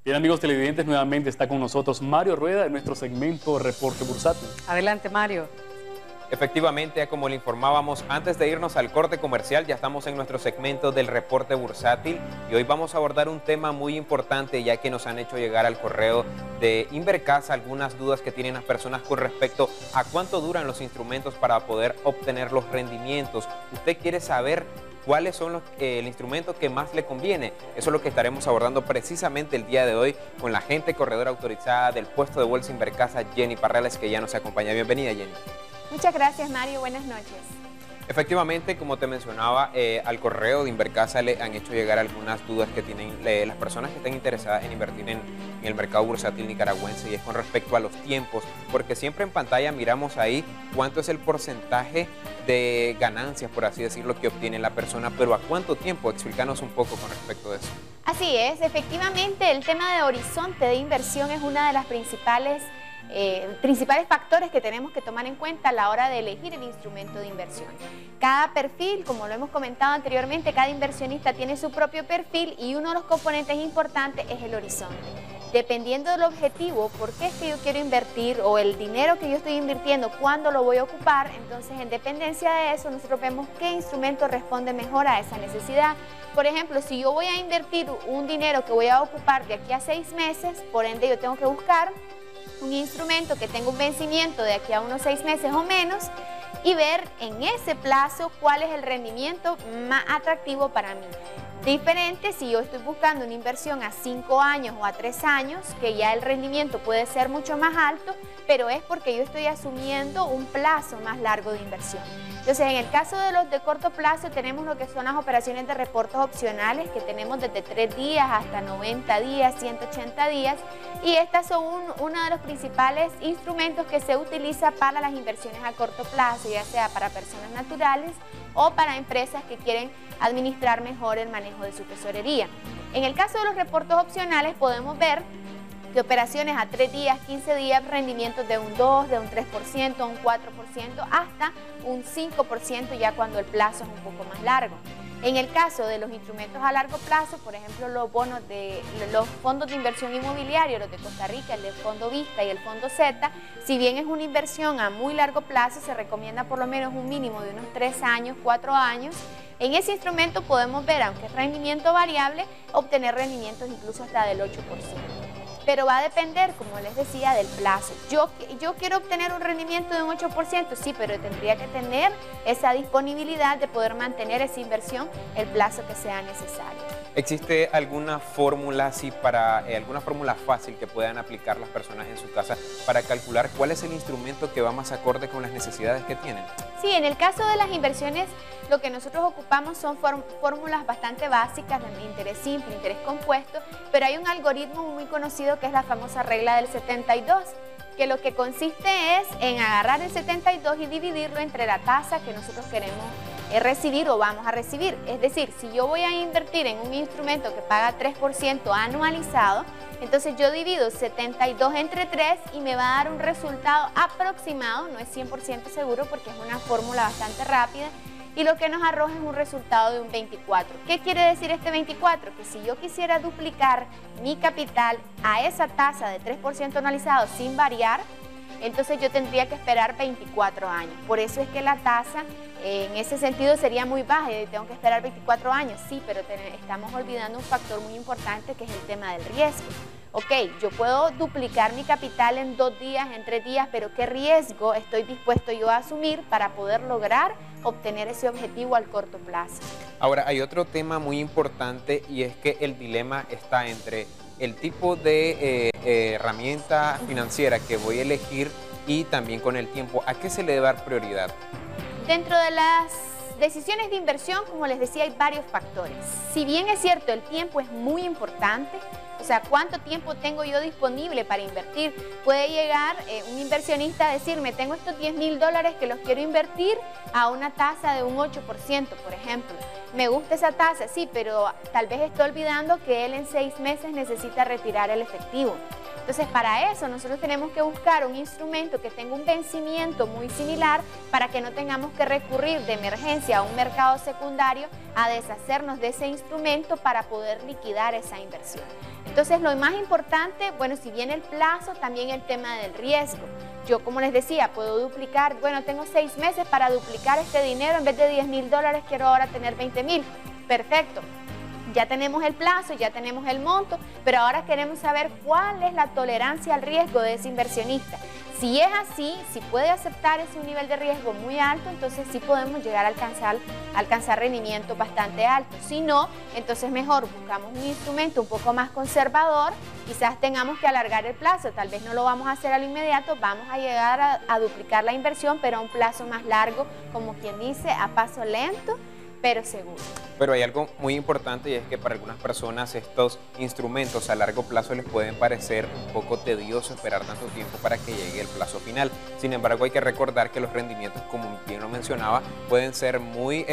Bien, amigos televidentes, nuevamente está con nosotros Mario Rueda en nuestro segmento Reporte Bursátil. Adelante, Mario. Efectivamente, como le informábamos antes de irnos al corte comercial, ya estamos en nuestro segmento del reporte bursátil y hoy vamos a abordar un tema muy importante, ya que nos han hecho llegar al correo de Invercasa algunas dudas que tienen las personas con respecto a cuánto duran los instrumentos para poder obtener los rendimientos. Usted quiere saber cuáles son el instrumento que más le conviene. Eso es lo que estaremos abordando precisamente el día de hoy con la agente corredora autorizada del puesto de bolsa Invercasa, Jenny Parrales, que ya nos acompaña. Bienvenida, Jenny. Muchas gracias, Mario. Buenas noches. Efectivamente, como te mencionaba, al correo de Invercasa le han hecho llegar algunas dudas que tienen las personas que están interesadas en invertir en el mercado bursátil nicaragüense, y es con respecto a los tiempos, porque siempre en pantalla miramos ahí cuánto es el porcentaje de ganancias, por así decirlo, que obtiene la persona, pero ¿a cuánto tiempo? Explícanos un poco con respecto a eso. Así es, efectivamente el tema de horizonte de inversión es una de las principales factores que tenemos que tomar en cuenta a la hora de elegir el instrumento de inversión. Cada perfil, como lo hemos comentado anteriormente, cada inversionista tiene su propio perfil y uno de los componentes importantes es el horizonte. Dependiendo del objetivo, por qué es que yo quiero invertir o el dinero que yo estoy invirtiendo, cuándo lo voy a ocupar, entonces en dependencia de eso nosotros vemos qué instrumento responde mejor a esa necesidad. Por ejemplo, si yo voy a invertir un dinero que voy a ocupar de aquí a 6 meses, por ende yo tengo que buscar un instrumento que tenga un vencimiento de aquí a unos 6 meses o menos y ver en ese plazo cuál es el rendimiento más atractivo para mí. Diferente si yo estoy buscando una inversión a 5 años o a 3 años, que ya el rendimiento puede ser mucho más alto, pero es porque yo estoy asumiendo un plazo más largo de inversión. Entonces, en el caso de los de corto plazo, tenemos lo que son las operaciones de reportes opcionales, que tenemos desde 3 días hasta 90 días, 180 días, y estas son uno de los principales instrumentos que se utiliza para las inversiones a corto plazo, ya sea para personas naturales o para empresas que quieren administrar mejor el manejo de su tesorería. En el caso de los reportes opcionales podemos ver que operaciones a 3 días, 15 días, rendimientos de un 2, de un 3%, un 4%, hasta un 5% ya cuando el plazo es un poco más largo. En el caso de los instrumentos a largo plazo, por ejemplo, los bonos de los fondos de inversión inmobiliario, los de Costa Rica, el del Fondo Vista y el Fondo Z, si bien es una inversión a muy largo plazo, se recomienda por lo menos un mínimo de unos 3 años, 4 años. En ese instrumento podemos ver, aunque es rendimiento variable, obtener rendimientos incluso hasta del 8%. Pero va a depender, como les decía, del plazo. Yo quiero obtener un rendimiento de un 8%, sí, pero tendría que tener esa disponibilidad de poder mantener esa inversión el plazo que sea necesario. ¿Existe alguna fórmula alguna fórmula fácil que puedan aplicar las personas en su casa para calcular cuál es el instrumento que va más acorde con las necesidades que tienen? Sí, en el caso de las inversiones, lo que nosotros ocupamos son fórmulas bastante básicas de interés simple, interés compuesto, pero hay un algoritmo muy conocido que es la famosa regla del 72, que lo que consiste es en agarrar el 72 y dividirlo entre la tasa que nosotros queremos recibir o vamos a recibir. Es decir, si yo voy a invertir en un instrumento que paga 3% anualizado, entonces yo divido 72 entre 3 y me va a dar un resultado aproximado, no es 100% seguro porque es una fórmula bastante rápida, y lo que nos arroja es un resultado de un 24. ¿Qué quiere decir este 24? Que si yo quisiera duplicar mi capital a esa tasa de 3% anualizado sin variar, entonces yo tendría que esperar 24 años. Por eso es que la tasa en ese sentido sería muy baja y tengo que esperar 24 años. Sí, pero estamos olvidando un factor muy importante que es el tema del riesgo. Ok, yo puedo duplicar mi capital en 2 días, en 3 días, pero ¿qué riesgo estoy dispuesto yo a asumir para poder lograr obtener ese objetivo al corto plazo? Ahora, hay otro tema muy importante y es que el dilema está entre el tipo de herramienta financiera que voy a elegir y también con el tiempo. ¿A qué se le debe dar prioridad? Dentro de las decisiones de inversión, como les decía, hay varios factores. Si bien es cierto, el tiempo es muy importante, o sea, ¿cuánto tiempo tengo yo disponible para invertir? Puede llegar un inversionista a decirme, tengo estos $10,000 que los quiero invertir a una tasa de un 8%, por ejemplo. Me gusta esa tasa, sí, pero tal vez estoy olvidando que él en 6 meses necesita retirar el efectivo. Entonces, para eso nosotros tenemos que buscar un instrumento que tenga un vencimiento muy similar para que no tengamos que recurrir de emergencia a un mercado secundario a deshacernos de ese instrumento para poder liquidar esa inversión. Entonces, lo más importante, bueno, si bien el plazo, también el tema del riesgo. Yo, como les decía, puedo duplicar, bueno, tengo 6 meses para duplicar este dinero, en vez de $10.000 quiero ahora tener 20.000. Perfecto. Ya tenemos el plazo, ya tenemos el monto, pero ahora queremos saber cuál es la tolerancia al riesgo de ese inversionista. Si es así, si puede aceptar ese nivel de riesgo muy alto, entonces sí podemos llegar a alcanzar rendimiento bastante alto. Si no, entonces mejor buscamos un instrumento un poco más conservador, quizás tengamos que alargar el plazo, tal vez no lo vamos a hacer a lo inmediato, vamos a llegar a duplicar la inversión, pero a un plazo más largo, como quien dice, a paso lento, pero seguro. Pero hay algo muy importante y es que para algunas personas estos instrumentos a largo plazo les pueden parecer un poco tedioso esperar tanto tiempo para que llegue el plazo final. Sin embargo, hay que recordar que los rendimientos, como bien lo mencionaba, pueden ser muy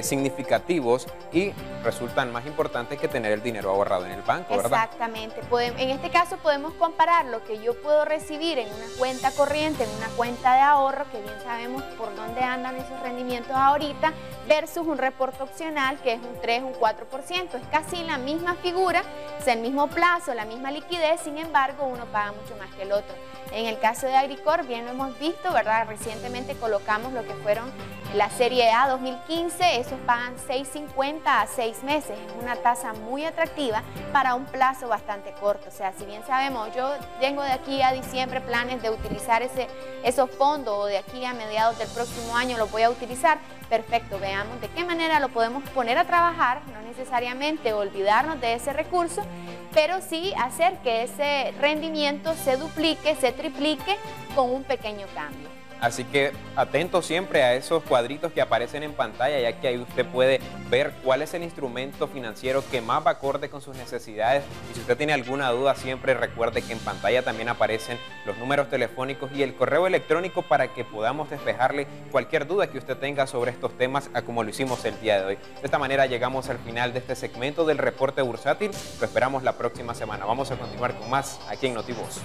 significativos y resultan más importantes que tener el dinero ahorrado en el banco, ¿verdad? Exactamente. En este caso podemos comparar lo que yo puedo recibir en una cuenta corriente, en una cuenta de ahorro, que bien sabemos por dónde andan esos rendimientos ahorita, versus un reporte opcional que es un 3, un 4%. Es casi la misma figura, es el mismo plazo, la misma liquidez, sin embargo uno paga mucho más que el otro. En el caso de Agricor, bien lo hemos visto, ¿verdad? Recientemente colocamos lo que fueron la serie A 2015, esos pagan 6.50 a 6 meses, es una tasa muy atractiva para un plazo bastante corto. O sea, si bien sabemos, yo tengo de aquí a diciembre planes de utilizar esos fondos, o de aquí a mediados del próximo año los voy a utilizar, perfecto, veamos de qué manera lo podemos poner a trabajar, no necesariamente olvidarnos de ese recurso, pero sí hacer que ese rendimiento se duplique, se triplique con un pequeño cambio. Así que atento siempre a esos cuadritos que aparecen en pantalla, ya que ahí usted puede ver cuál es el instrumento financiero que más va acorde con sus necesidades. Y si usted tiene alguna duda, siempre recuerde que en pantalla también aparecen los números telefónicos y el correo electrónico para que podamos despejarle cualquier duda que usted tenga sobre estos temas, como lo hicimos el día de hoy. De esta manera llegamos al final de este segmento del reporte bursátil. Lo esperamos la próxima semana. Vamos a continuar con más aquí en NotiVoz.